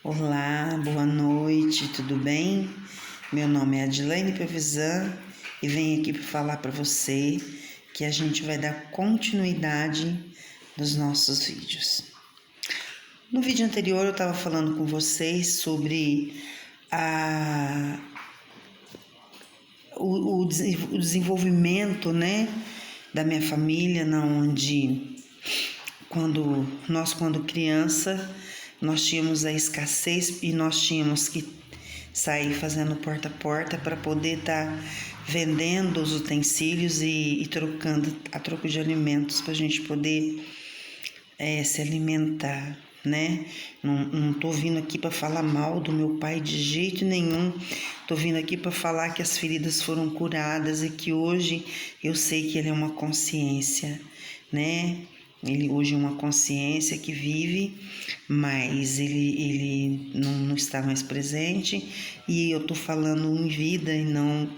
Olá, boa noite, tudo bem? Meu nome é Adilane Pevisan e venho aqui para falar para você que a gente vai dar continuidade nos nossos vídeos. No vídeo anterior eu estava falando com vocês sobre o desenvolvimento, da minha família, onde quando criança, nós tínhamos a escassez e nós tínhamos que sair fazendo porta a porta para poder estar vendendo os utensílios e trocando a troco de alimentos para a gente poder se alimentar, né? Não tô vindo aqui para falar mal do meu pai de jeito nenhum. Tô vindo aqui para falar que as feridas foram curadas e que hoje eu sei que ele é uma consciência, né? Ele hoje é uma consciência que vive, mas ele não está mais presente, e eu tô falando em vida e não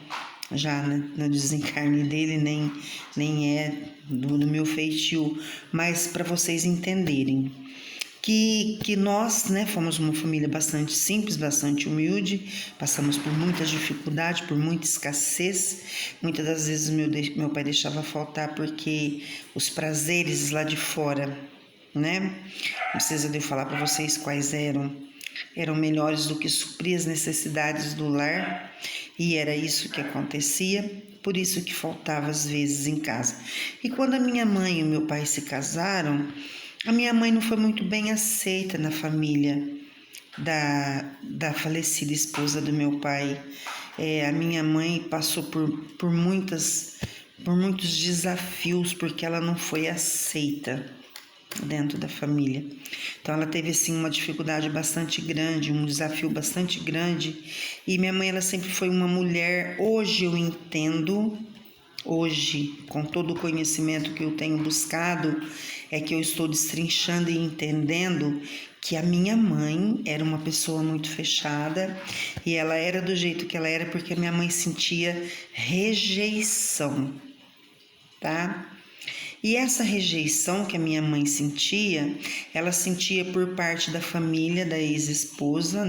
já no desencarne dele, nem é do meu feitio, mas para vocês entenderem que nós, fomos uma família bastante simples, bastante humilde, passamos por muitas dificuldades, por muita escassez. Muitas das vezes meu pai deixava faltar porque os prazeres lá de fora, não precisa de eu falar para vocês quais eram melhores do que suprir as necessidades do lar, e era isso que acontecia, por isso que faltava às vezes em casa. E quando a minha mãe e o meu pai se casaram, a minha mãe não foi muito bem aceita na família da falecida esposa do meu pai. A minha mãe passou por muitos desafios porque ela não foi aceita dentro da família. Então ela teve assim uma dificuldade bastante grande, um desafio bastante grande. E minha mãe, ela sempre foi uma mulher, hoje eu entendo, hoje, com todo o conhecimento que eu tenho buscado, é que eu estou destrinchando e entendendo que a minha mãe era uma pessoa muito fechada, e ela era do jeito que ela era porque a minha mãe sentia rejeição, tá? E essa rejeição que a minha mãe sentia, ela sentia por parte da família da ex-esposa,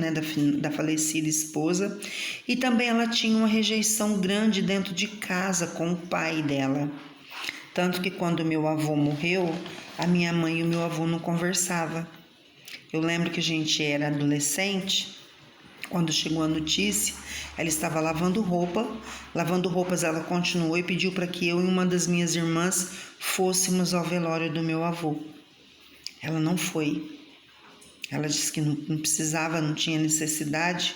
da falecida esposa, e também ela tinha uma rejeição grande dentro de casa com o pai dela. Tanto que quando meu avô morreu, a minha mãe e o meu avô não conversavam. Eu lembro que a gente era adolescente. Quando chegou a notícia, ela estava lavando roupas, ela continuou e pediu para que eu e uma das minhas irmãs fôssemos ao velório do meu avô. Ela não foi. Ela disse que não precisava, não tinha necessidade,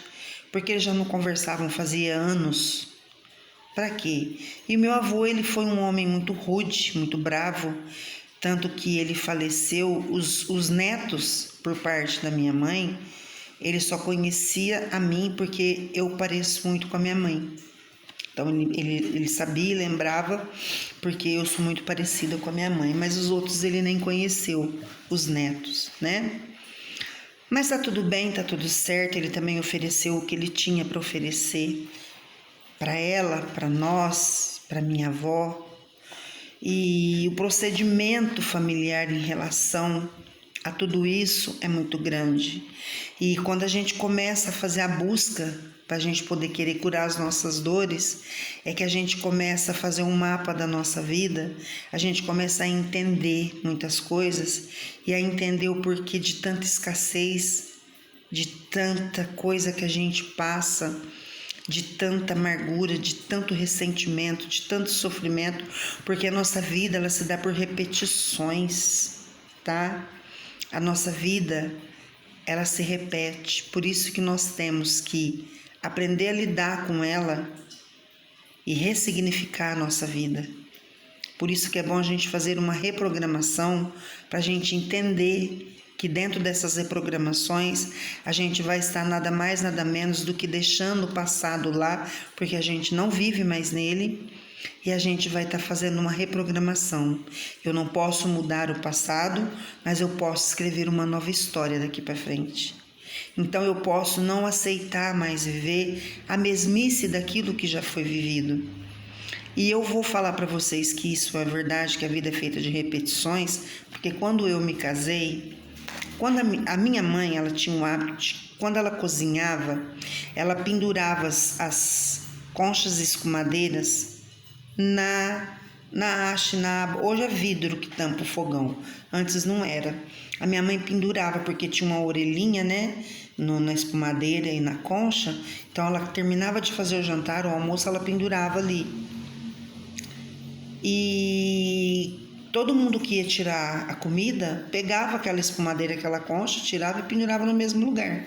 porque eles já não conversavam fazia anos. Para quê? E meu avô, ele foi um homem muito rude, muito bravo, tanto que ele faleceu. Os netos, por parte da minha mãe, ele só conhecia a mim porque eu pareço muito com a minha mãe. Então ele sabia e lembrava porque eu sou muito parecida com a minha mãe, mas os outros ele nem conheceu, os netos, Mas tá tudo bem, tá tudo certo. Ele também ofereceu o que ele tinha para oferecer para ela, para nós, para minha avó. E o procedimento familiar em relação a tudo isso é muito grande. E quando a gente começa a fazer a busca para a gente poder querer curar as nossas dores, é que a gente começa a fazer um mapa da nossa vida, a gente começa a entender muitas coisas e a entender o porquê de tanta escassez, de tanta coisa que a gente passa, de tanta amargura, de tanto ressentimento, de tanto sofrimento, porque a nossa vida, ela se dá por repetições, tá? A nossa vida, ela se repete, por isso que nós temos que aprender a lidar com ela e ressignificar a nossa vida. Por isso que é bom a gente fazer uma reprogramação para a gente entender que dentro dessas reprogramações a gente vai estar nada mais, nada menos do que deixando o passado lá, porque a gente não vive mais nele, e a gente vai estar fazendo uma reprogramação. Eu não posso mudar o passado, mas eu posso escrever uma nova história daqui para frente. Então eu posso não aceitar mais viver a mesmice daquilo que já foi vivido. E eu vou falar para vocês que isso é verdade, que a vida é feita de repetições, porque quando eu me casei, Quando a minha mãe, ela tinha um hábito quando ela cozinhava, ela pendurava as conchas escumadeiras na haste, hoje é vidro que tampa o fogão, antes não era. A minha mãe pendurava porque tinha uma orelhinha, né, na espumadeira e na concha, então ela terminava de fazer o jantar, o almoço, ela pendurava ali. E todo mundo que ia tirar a comida, pegava aquela espumadeira, aquela concha, tirava e pendurava no mesmo lugar.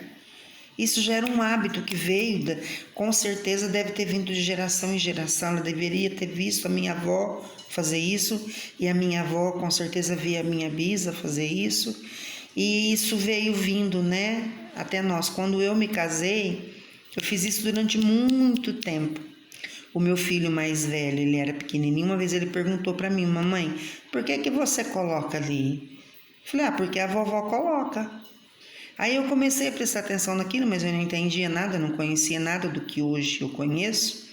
Isso já era um hábito que veio, com certeza deve ter vindo de geração em geração. Ela deveria ter visto a minha avó fazer isso, e a minha avó com certeza via a minha bisa fazer isso. E isso veio vindo, né, até nós. Quando eu me casei, eu fiz isso durante muito tempo. O meu filho mais velho, ele era pequenininho, uma vez ele perguntou para mim: mamãe, por que você coloca ali? Eu falei: porque a vovó coloca. Aí eu comecei a prestar atenção naquilo, mas eu não entendia nada, não conhecia nada do que hoje eu conheço.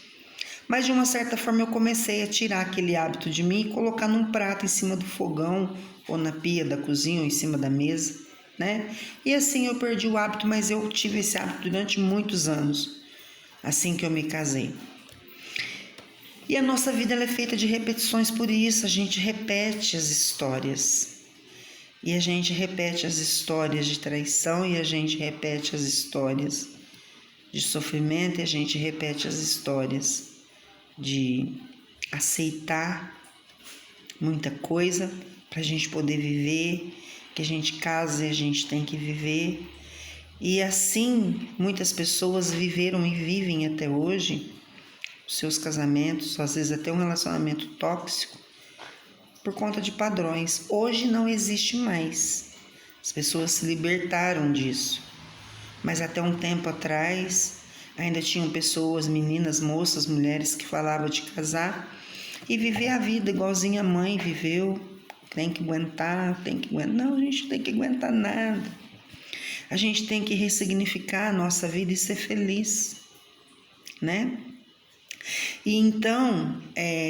Mas de uma certa forma eu comecei a tirar aquele hábito de mim e colocar num prato em cima do fogão, ou na pia da cozinha, ou em cima da mesa, né? E assim eu perdi o hábito, mas eu tive esse hábito durante muitos anos, assim que eu me casei. E a nossa vida ela é feita de repetições, por isso a gente repete as histórias. E a gente repete as histórias de traição, e a gente repete as histórias de sofrimento, e a gente repete as histórias de aceitar muita coisa para a gente poder viver, que a gente casa e a gente tem que viver. E assim muitas pessoas viveram e vivem até hoje os seus casamentos, às vezes até um relacionamento tóxico, por conta de padrões. Hoje não existe mais. As pessoas se libertaram disso. Mas até um tempo atrás, ainda tinham pessoas, meninas, moças, mulheres que falavam de casar e viver a vida igualzinho a mãe viveu. Tem que aguentar, tem que aguentar. Não, a gente não tem que aguentar nada. A gente tem que ressignificar a nossa vida e ser feliz, né? E então,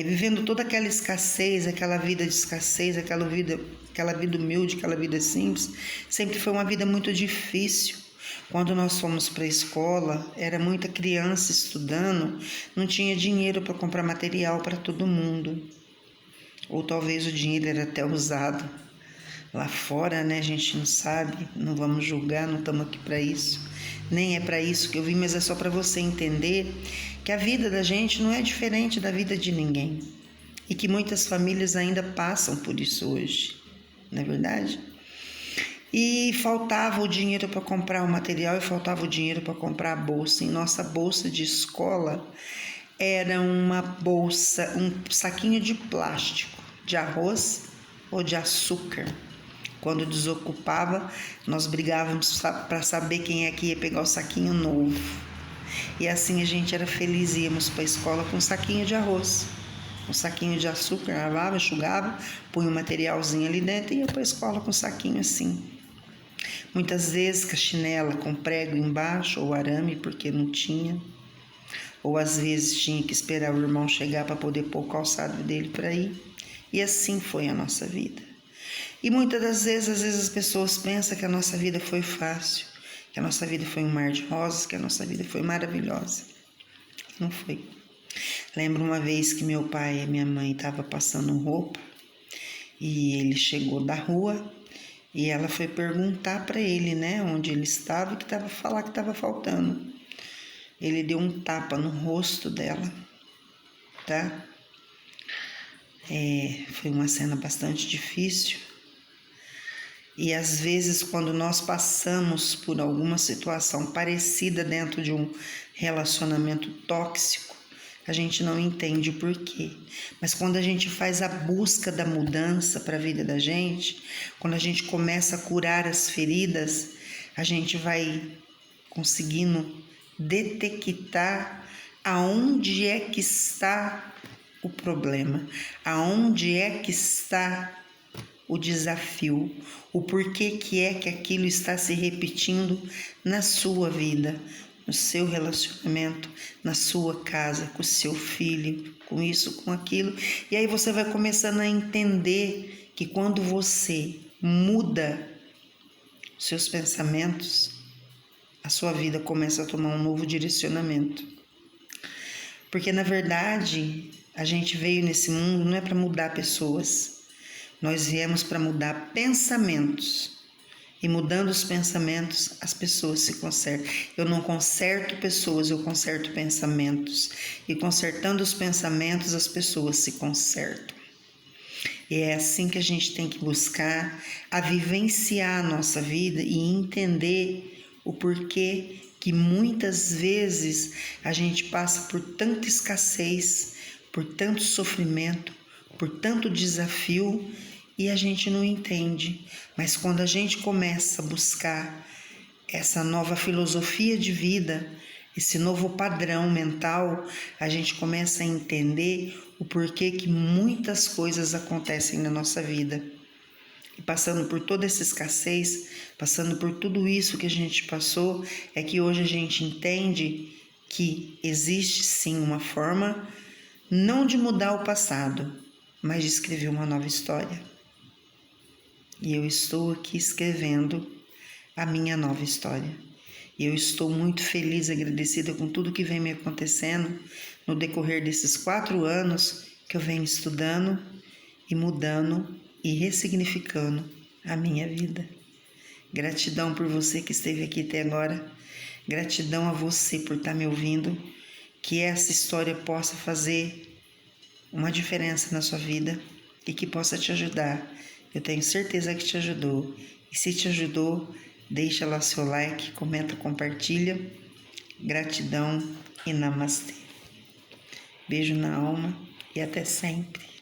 vivendo toda aquela escassez, aquela vida de escassez, aquela vida humilde, aquela vida simples, sempre foi uma vida muito difícil. Quando nós fomos para a escola, era muita criança estudando, não tinha dinheiro para comprar material para todo mundo. Ou talvez o dinheiro era até usado lá fora, né? A gente não sabe, não vamos julgar, não estamos aqui para isso. Nem é para isso que eu vim, mas é só para você entender que a vida da gente não é diferente da vida de ninguém. E que muitas famílias ainda passam por isso hoje, não é verdade? E faltava o dinheiro para comprar o material e faltava o dinheiro para comprar a bolsa. E nossa bolsa de escola era uma bolsa, um saquinho de plástico, de arroz ou de açúcar. Quando desocupava, nós brigávamos para saber quem é que ia pegar o saquinho novo. E assim a gente era feliz, íamos para a escola com um saquinho de arroz, um saquinho de açúcar, lavava, enxugava, punha um materialzinho ali dentro e ia para a escola com um saquinho assim. Muitas vezes com a chinela com prego embaixo ou arame, porque não tinha. Ou às vezes tinha que esperar o irmão chegar para poder pôr o calçado dele para ir. E assim foi a nossa vida. E muitas das vezes, as pessoas pensam que a nossa vida foi fácil, que a nossa vida foi um mar de rosas, que a nossa vida foi maravilhosa. Não foi. Lembro uma vez que meu pai e minha mãe estavam passando roupa e ele chegou da rua e ela foi perguntar para ele, né, onde ele estava e que estava falar que estava faltando. Ele deu um tapa no rosto dela, tá? Foi uma cena bastante difícil. E às vezes quando nós passamos por alguma situação parecida dentro de um relacionamento tóxico, a gente não entende o porquê. Mas quando a gente faz a busca da mudança para a vida da gente, quando a gente começa a curar as feridas, a gente vai conseguindo detectar aonde é que está o problema, aonde é que está o desafio, o porquê que é que aquilo está se repetindo na sua vida, no seu relacionamento, na sua casa, com o seu filho, com isso, com aquilo. E aí você vai começando a entender que quando você muda seus pensamentos, a sua vida começa a tomar um novo direcionamento. Porque na verdade, a gente veio nesse mundo não é para mudar pessoas. Nós viemos para mudar pensamentos. E mudando os pensamentos, as pessoas se consertam. Eu não conserto pessoas, eu conserto pensamentos. E consertando os pensamentos, as pessoas se consertam. E é assim que a gente tem que buscar a vivenciar a nossa vida e entender o porquê que muitas vezes a gente passa por tanta escassez, por tanto sofrimento, por tanto desafio e a gente não entende. Mas quando a gente começa a buscar essa nova filosofia de vida, esse novo padrão mental, a gente começa a entender o porquê que muitas coisas acontecem na nossa vida. E passando por toda essa escassez, passando por tudo isso que a gente passou, é que hoje a gente entende que existe sim uma forma, não de mudar o passado, mas de escrever uma nova história. E eu estou aqui escrevendo a minha nova história. E eu estou muito feliz, agradecida com tudo que vem me acontecendo no decorrer desses 4 anos que eu venho estudando e mudando e ressignificando a minha vida. Gratidão por você que esteve aqui até agora. Gratidão a você por estar me ouvindo. Que essa história possa fazer uma diferença na sua vida e que possa te ajudar. Eu tenho certeza que te ajudou. E se te ajudou, deixa lá seu like, comenta, compartilha. Gratidão e namastê. Beijo na alma e até sempre.